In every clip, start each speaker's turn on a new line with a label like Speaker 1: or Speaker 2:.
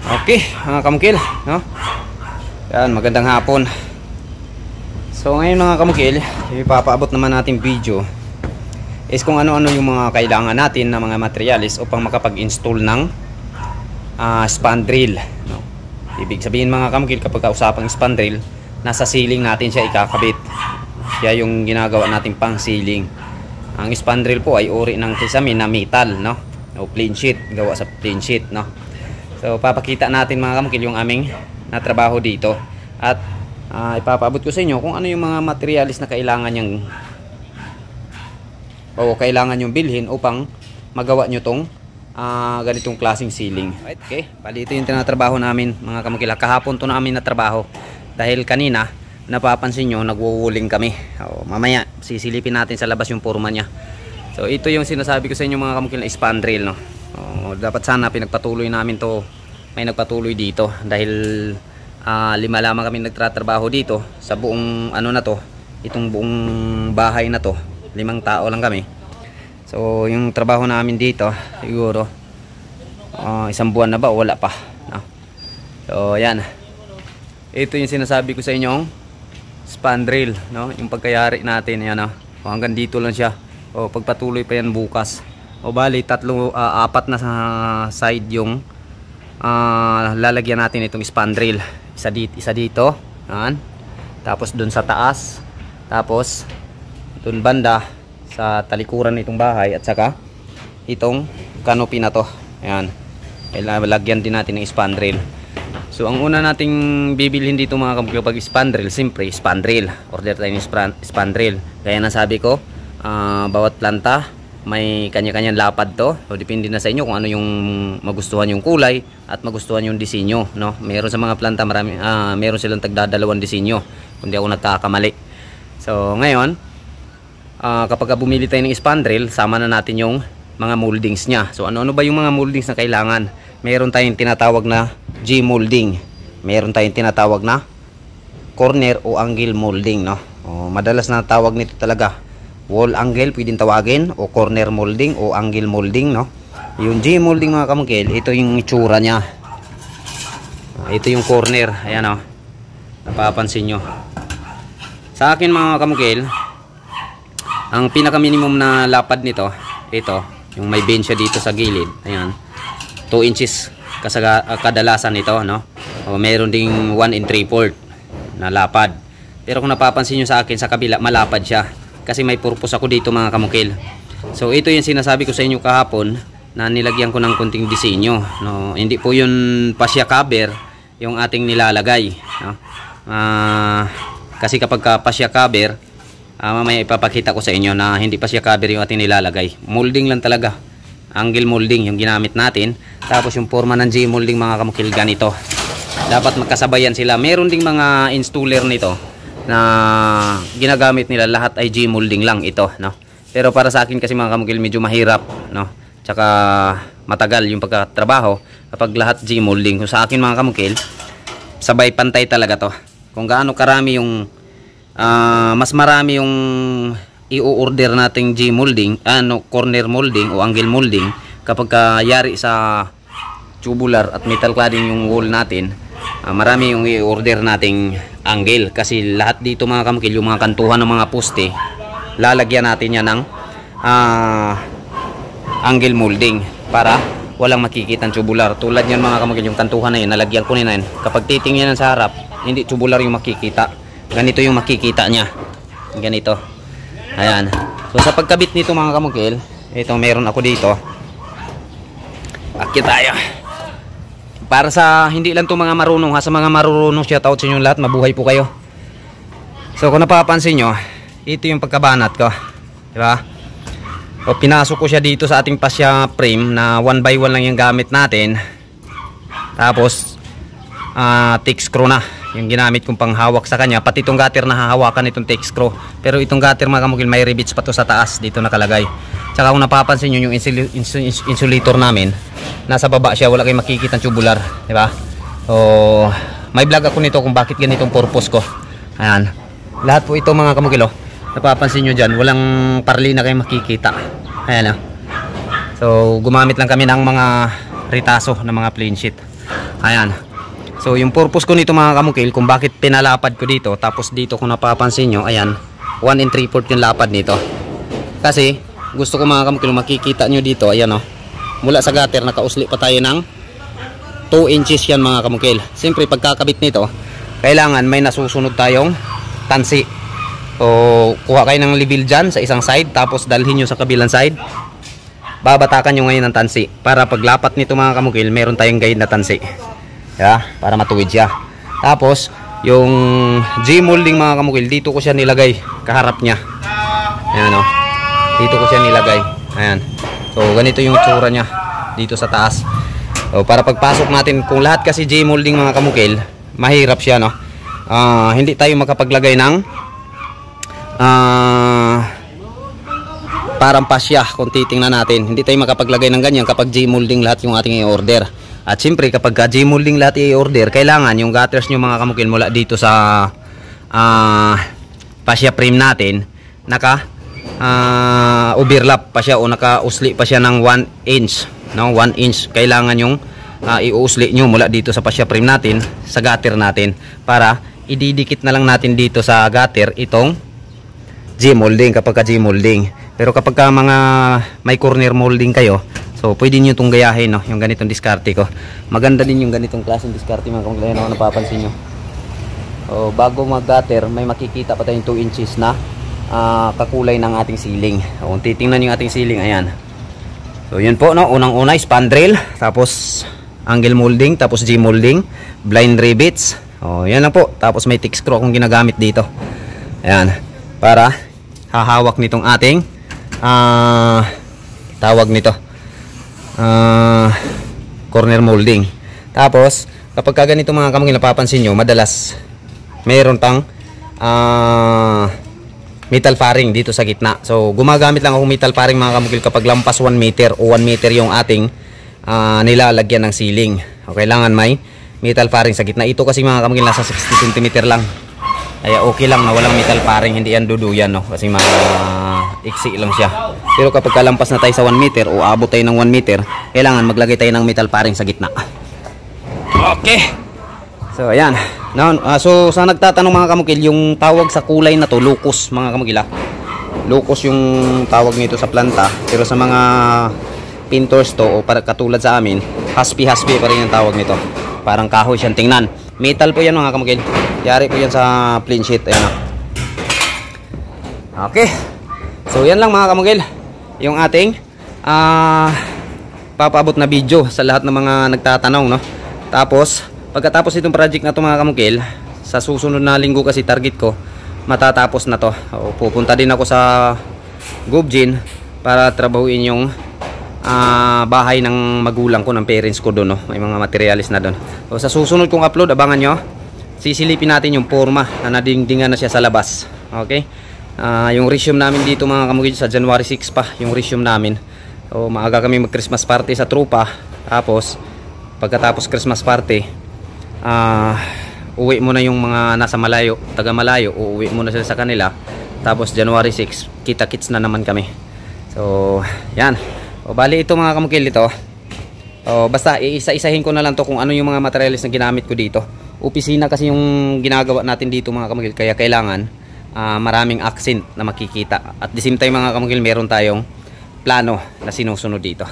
Speaker 1: Okay, mga kamukil, no? Yan, magandang hapon. So ngayon mga kamukil, ipapaabot naman natin video is kung ano-ano yung mga kailangan natin na mga materials upang makapag-install ng spandrel, no? Ibig sabihin mga kamukil, kapag usapang spandrel, nasa ceiling natin siya ikakabit. Kaya yung ginagawa natin pang ceiling. Ang spandrel po ay uri ng kisame na metal, no? O plain sheet, gawa sa plain sheet, no? So papakita natin mga kamukil yung aming natrabaho dito. At ipapaabot ko sa inyo kung ano yung mga materials na kailangan yung bilhin upang magawa nyo tong ganitong klaseng ceiling. Right, okay, bali ito yung tinatrabaho namin mga kamukil. Kahapon to namin natrabaho dahil kanina napapansin nyo nagwuwuling kami. Mamaya sisilipin natin sa labas yung forma nya. So ito yung sinasabi ko sa inyo mga kamukil na spandrel, no? Dapat sana pinagpatuloy namin to. May nagpatuloy dito dahil 5 lamang kami nagtatrabaho dito sa buong ano na to, itong buong bahay na to. 5 tao lang kami. So yung trabaho namin dito siguro 1 buwan na ba o wala pa, no? So yan, ito yung sinasabi ko sa inyong spandrel, no? Yung pagkayari natin yan, no? Hanggang dito lang siya. Pagpatuloy pa yan bukas. Bali 4 4 na sa side yung lalagyan natin itong spandrel. Isa dito, yan. Tapos dun sa taas, tapos dun banda sa talikuran nitong bahay, at saka itong canopy na to. Ayan, lagyan din natin ng spandrel. So ang una nating bibilhin dito mga kamukil pag spandrel, siyempre spandrel. Order tayo ng spandrel. Gaya na sabi ko, bawat planta may kanya-kanyang lapad to. So depende na sa inyo kung ano yung magustuhan yung kulay at magustuhan yung disenyo, no? Meron sa mga planta meron silang tagdadalawang disenyo kung di ako nagkakamali. So ngayon, kapag bumili tayo ng spandrel, sama na natin yung mga moldings nya. So ano ba yung mga moldings na kailangan? Meron tayong tinatawag na G-molding. Meron tayong tinatawag na corner o angle molding, no? Madalas na tawag nito talaga wall angle, pwedeng tawagin, o corner molding o angle molding, no? Yung G-molding mga kamukil, ito yung itsura nya. Ito yung corner, ayan, o. Napapansin nyo. Sa akin mga kamukil, ang pinaka minimum na lapad nito, ito, yung may bench dito sa gilid, ayan, 2 inches kadalasan nito, no? Meron ding 1 3/4 na lapad. Pero kung napapansin nyo sa akin, sa kabila malapad siya kasi may purpose ako dito mga kamukil. So ito yung sinasabi ko sa inyo kahapon na nilagyan ko ng konting disenyo, no? Hindi po yun fascia cover yung ating nilalagay, no? Kasi kapag fascia cover, mamaya ipapakita ko sa inyo na hindi fascia cover yung ating nilalagay. Molding lang talaga, angle molding yung ginamit natin. Tapos yung forma ng G-molding mga kamukil, ganito. Dapat magkasabayan sila. Meron ding mga installer nito na ginagamit nila lahat ay G-molding lang ito, no? Pero para sa akin kasi mga kamukil, medyo mahirap, no? Tsaka matagal yung pagkatrabaho kapag lahat G-molding. So sa akin mga kamukil, sabay pantay talaga to. Kung gaano karami yung mas marami yung i-order nating G-molding, corner molding o angle molding, kapag yari sa tubular at metal cladding yung wall natin, marami yung i-order nating angle. Kasi lahat dito mga kamukil, yung mga kantuhan ng mga poste, lalagyan natin yan ng angle molding para walang makikita tubular. Tulad yan mga kamukil, yung kantuhan na yun, nalagyan ko na yan. Kapag titingnan sa harap, hindi tubular yung makikita. Ganito yung makikita nya. Ganito. Ayan. So sa pagkabit nito mga kamukil, ito meron ako dito. Akit tayo. Para sa hindi lang to mga marunong, sa mga marunong, shout out sa inyo lahat, mabuhay po kayo. So kung napapansin nyo, ito yung pagkabanat ko, diba? O pinasok ko siya dito sa ating fascia frame na 1x1 lang yung gamit natin. Tapos thick screw na yung ginamit kong panghawak sa kanya. Pati itong gutter na hahawakan itong thick screw. Pero itong gutter mga kamukil, may rivets pa to sa taas, dito nakalagay. Tsaka kung napapansin nyo, yung insulator namin, nasa baba siya, wala kayong makikita tubular, di ba? So may vlog ako nito kung bakit ganitong purpose ko. Ayan, lahat po ito mga kamukil, napapansin nyo dyan, walang parli na kayong makikita. Ayan, So gumamit lang kami ng mga ritaso, ng mga plain sheet. Ayan. So yung purpose ko nito mga kamukil, kung bakit pinalapad ko dito, tapos dito kung napapansin nyo, ayan, 1 3/4 yung lapad nito. Kasi gusto ko mga kamukil, makikita nyo dito, ayan o, mula sa gutter nakausli pa tayo ng 2 inches yan mga kamukil. Siyempre pagkakabit nito, kailangan may nasusunod tayong tansi. So kuha kayo ng level dyan sa isang side, tapos dalhin nyo sa kabilang side, babatakan nyo ngayon ng tansi para paglapat nito mga kamukil, meron tayong guide na tansi, para matuwid siya. Tapos yung G-molding mga kamukil, dito ko siya nilagay kaharap niya. Ayan o, dito ko siya nilagay. Ayan. So ganito yung tsura niya dito sa taas. So para pagpasok natin, kung lahat kasi G-molding mga kamukil, mahirap siya, no? Hindi tayo makapaglagay ng parang pasya. Kung titingnan natin, hindi tayo makapaglagay ng ganyan kapag G-molding lahat yung ating i-order. At siyempre kapag G-molding lahat i-order, kailangan yung gutters nyo mga kamukil mula dito sa pasya frame natin, naka overlap pa siya o naka-usli pa siya ng 1 inch, no? 1 inch kailangan yung iuusli nyo mula dito sa pasya frame natin sa gutter natin, para ididikit na lang natin dito sa gutter itong G-molding kapag G-molding. Pero kapag mga may corner molding kayo, so pwede nyo itong gayahin, no? Yung ganitong diskarte ko, maganda din yung ganitong klaseng diskarte mga kamukil, no? Napapansin nyo, bago mag gutter may makikita pa tayong 2 inches na kakulay ng ating ceiling. Kung titingnan yung ating ceiling, ayan. So yun po, no? Unang-una spandrel, tapos angle molding, tapos G-molding, blind rivets. Yan lang po. Tapos may thick screw akong ginagamit dito. Ayan, para hahawak nitong ating tawag nito corner molding. Tapos kapag ganito mga kamukil, napapansin nyo, madalas mayroon pang metal faring dito sa gitna. So gumagamit lang ako metal faring mga kamukil kapag lampas 1 meter o 1 meter yung ating nilalagyan ng ceiling. Kailangan may metal faring sa gitna. Ito kasi mga kamukil nasa 60 cm lang, kaya okay lang na walang metal faring, hindi yan duduyan, no? Kasi iksi lang siya. Pero kapag kalampas na tayo sa 1 meter o abot tayo ng 1 meter, kailangan maglagay tayo ng metal faring sa gitna. Okay, so ayan. So sa nagtatanong mga kamukil, yung tawag sa kulay na to, locus mga kamukil. Locus yung tawag nito sa planta, pero sa mga painters to o para katulad sa amin, haspi-haspi pa rin yung tawag nito. Parang kahoy siyang tingnan. Metal po yan mga kamukil. Yari po yan sa plain sheet. Ayan o. Okay, so yan lang mga kamukil, yung ating papaabot na video sa lahat ng mga nagtatanong, no? Tapos pagkatapos itong project na to mga kamukil, sa susunod na linggo kasi target ko matatapos na to. Pupunta din ako sa Gubjin para trabahuin yung bahay ng magulang ko, ng parents ko doon, no? May mga materialis na doon. So sa susunod kong upload, abangan nyo, sisilipin natin yung forma na nadingdingan na siya sa labas. Okay, yung resume namin dito mga kamukil, sa January 6 pa yung resume namin. So maaga kami mag Christmas party sa trupa. Tapos pagkatapos Christmas party, uwi muna yung mga nasa malayo, taga malayo, uuwi muna sila sa kanila. Tapos January 6 kita-kits na naman kami. So yan. Bali ito mga kamukil, ito basta iisa-isahin ko na lang to kung ano yung mga materials na ginamit ko dito. Opisina kasi yung ginagawa natin dito mga kamukil, kaya kailangan maraming accent na makikita. At the same time mga kamukil, meron tayong plano na sinusunod dito.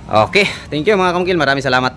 Speaker 1: Okay, thank you mga kamukil, maraming salamat.